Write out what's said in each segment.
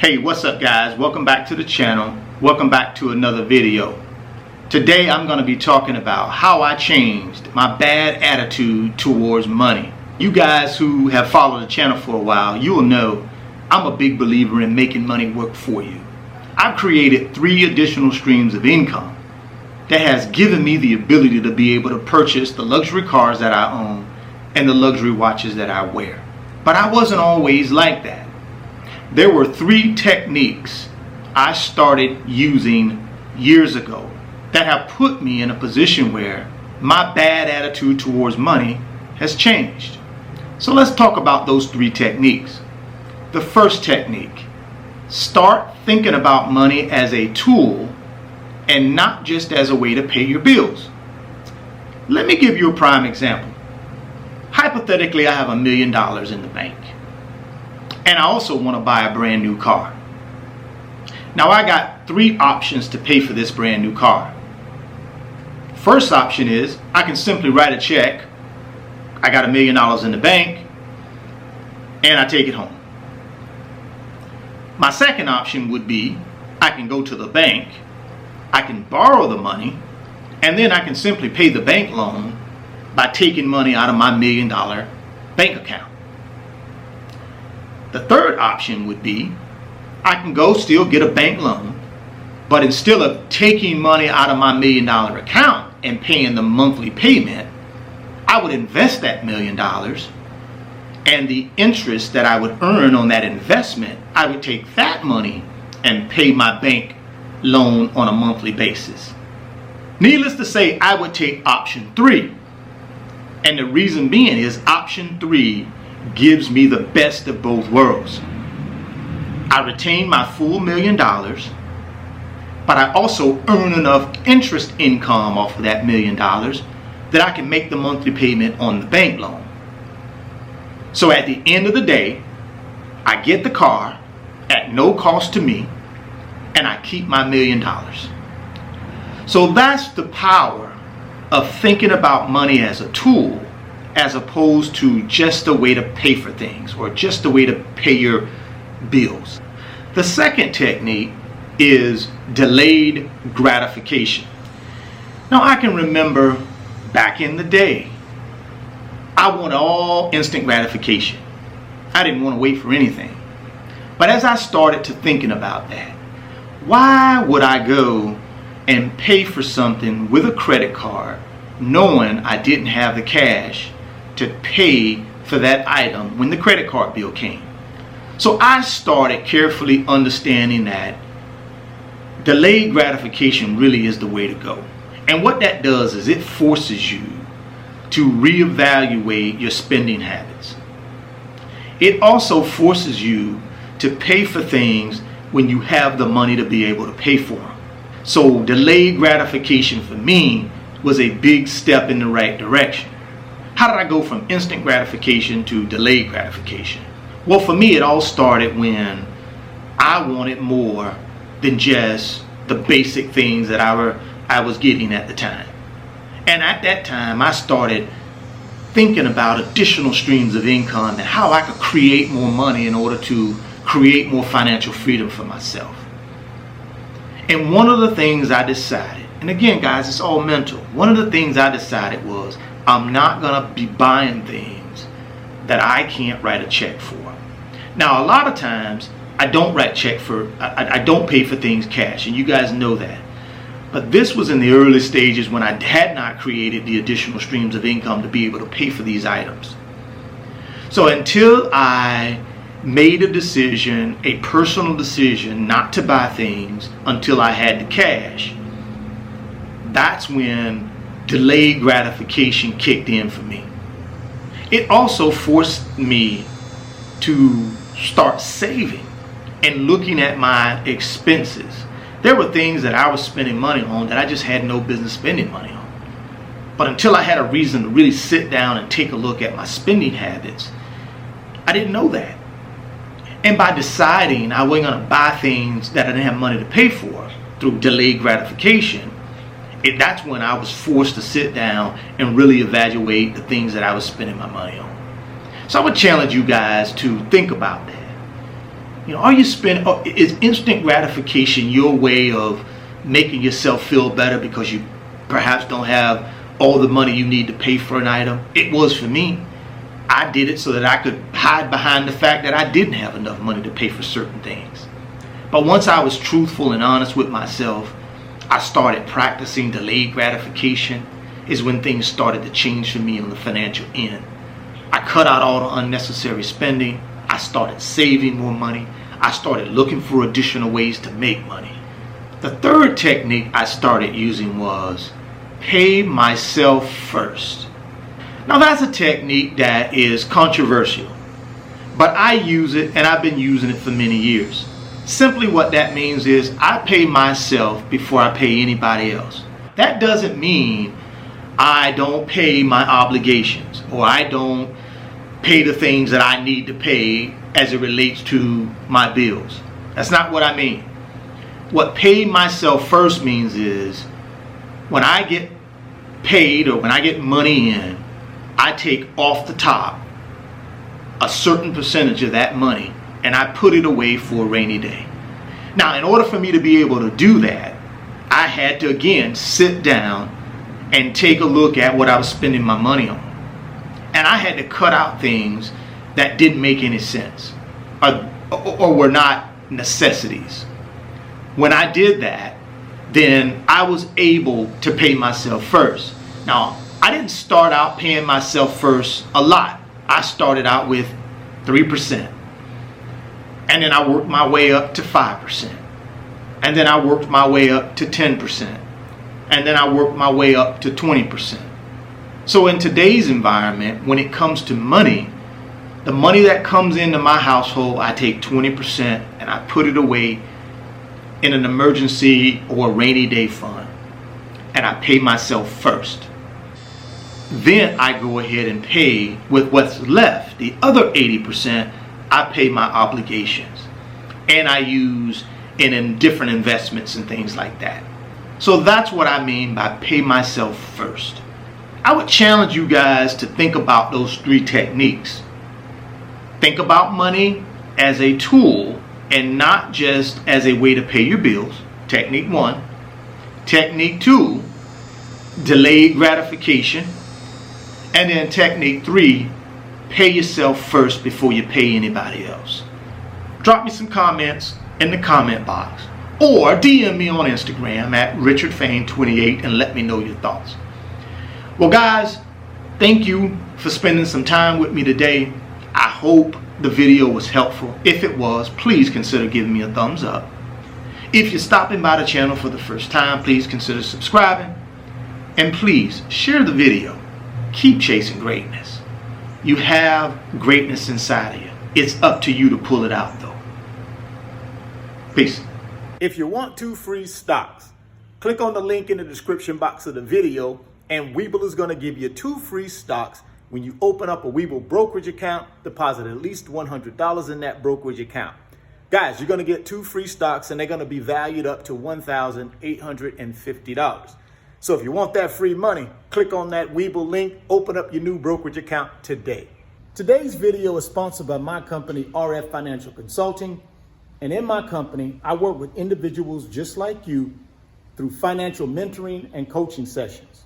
Hey, what's up guys? Welcome back to the channel. Welcome back to another video. Today I'm going to be talking about how I changed my bad attitude towards money. You guys who have followed the channel for a while, you will know I'm a big believer in making money work for you. I've created 3 additional streams of income that has given me the ability to be able to purchase the luxury cars that I own and the luxury watches that I wear. But I wasn't always like that. There were 3 techniques I started using years ago that have put me in a position where my bad attitude towards money has changed. So let's talk about those 3 techniques. The first technique: start thinking about money as a tool and not just as a way to pay your bills. Let me give you a prime example. Hypothetically, I have $1 million in the bank, and I also want to buy a brand new car. Now I got 3 options to pay for this brand new car. First option is I can simply write a check. I got $1 million in the bank and I take it home. My second option would be I can go to the bank, I can borrow the money, and then I can simply pay the bank loan by taking money out of my $1 million bank account. The third option would be I can go still get a bank loan, but instead of taking money out of my $1 million account and paying the monthly payment, I would invest that $1 million, and the interest that I would earn on that investment, I would take that money and pay my bank loan on a monthly basis. Needless to say, I would take option 3. And the reason being is option 3 gives me the best of both worlds. I retain my full $1 million, but I also earn enough interest income off of that $1 million that I can make the monthly payment on the bank loan. So at the end of the day, I get the car at no cost to me, and I keep my $1 million. So that's the power of thinking about money as a tool, as opposed to just a way to pay for things or just a way to pay your bills. The second technique is delayed gratification. Now I can remember back in the day, I wanted all instant gratification. I didn't want to wait for anything. But as I started to thinking about that, why would I go and pay for something with a credit card knowing I didn't have the cash to pay for that item when the credit card bill came? So I started carefully understanding that delayed gratification really is the way to go. And what that does is it forces you to reevaluate your spending habits. It also forces you to pay for things when you have the money to be able to pay for them. So delayed gratification for me was a big step in the right direction. How did I go from instant gratification to delayed gratification? Well, for me, it all started when I wanted more than just the basic things that I was getting at the time. And at that time, I started thinking about additional streams of income and how I could create more money in order to create more financial freedom for myself. And one of the things I decided, and again guys, it's all mental, one of the things I decided was I'm not gonna be buying things that I can't write a check for. Now a lot of times I don't write check for, I don't pay for things cash, and you guys know that. But this was in the early stages when I had not created the additional streams of income to be able to pay for these items. So until I made a decision, a personal decision, not to buy things until I had the cash, that's when delayed gratification kicked in for me. It also forced me to start saving and looking at my expenses. There were things that I was spending money on that I just had no business spending money on. But until I had a reason to really sit down and take a look at my spending habits, I didn't know that. And by deciding I wasn't going to buy things that I didn't have money to pay for through delayed gratification, that's when I was forced to sit down and really evaluate the things that I was spending my money on. So I would challenge you guys to think about that. Are you spending, is instant gratification your way of making yourself feel better because you perhaps don't have all the money you need to pay for an item? It was for me. I did it so that I could hide behind the fact that I didn't have enough money to pay for certain things. But once I was truthful and honest with myself, I started practicing delayed gratification. Is when things started to change for me on the financial end. I cut out all the unnecessary spending. I started saving more money. I started looking for additional ways to make money. The third technique I started using was pay myself first. Now that's a technique that is controversial, but I use it and I've been using it for many years. Simply what that means is I pay myself before I pay anybody else. That doesn't mean I don't pay my obligations or I don't pay the things that I need to pay as it relates to my bills. That's not what I mean. What pay myself first means is when I get paid or when I get money in, I take off the top a certain percentage of that money and I put it away for a rainy day. Now, in order for me to be able to do that, I had to again sit down and take a look at what I was spending my money on. And I had to cut out things that didn't make any sense or were not necessities. When I did that, then I was able to pay myself first. Now, I didn't start out paying myself first a lot. I started out with 3%. And then I worked my way up to 5%. And then I worked my way up to 10%. And then I worked my way up to 20%. So in today's environment, when it comes to money, the money that comes into my household, I take 20% and I put it away in an emergency or a rainy day fund. And I pay myself first. Then I go ahead and pay with what's left. The other 80%, I pay my obligations. And I use in different investments and things like that. So that's what I mean by pay myself first. I would challenge you guys to think about those three techniques. Think about money as a tool and not just as a way to pay your bills. Technique 1. Technique 2, delayed gratification. And then technique 3, pay yourself first before you pay anybody else. Drop me some comments in the comment box or DM me on Instagram at RichardFane28 and let me know your thoughts. Well, guys, thank you for spending some time with me today. I hope the video was helpful. If it was, please consider giving me a thumbs up. If you're stopping by the channel for the first time, please consider subscribing. And please share the video. Keep chasing greatness. You have greatness inside of you. It's up to you to pull it out, though. Peace. If you want 2 free stocks, click on the link in the description box of the video, and Webull is going to give you 2 free stocks when you open up a Webull brokerage account, deposit at least $100 in that brokerage account. Guys, you're going to get 2 free stocks, and they're going to be valued up to $1,850. So if you want that free money, click on that Webull link, open up your new brokerage account today. Today's video is sponsored by my company, RF Financial Consulting. And in my company, I work with individuals just like you through financial mentoring and coaching sessions.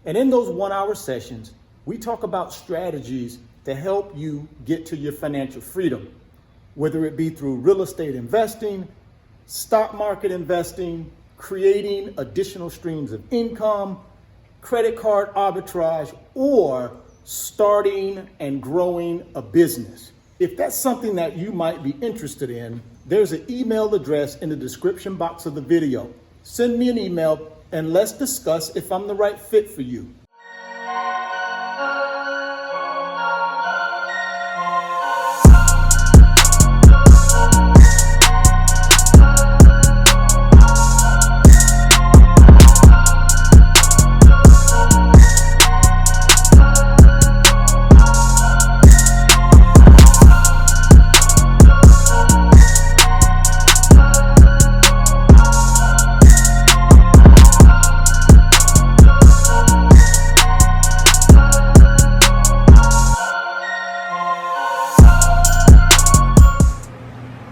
And in those 1-hour sessions, we talk about strategies to help you get to your financial freedom, whether it be through real estate investing, stock market investing, creating additional streams of income, credit card arbitrage, or starting and growing a business. If that's something that you might be interested in, there's an email address in the description box of the video. Send me an email and let's discuss if I'm the right fit for you.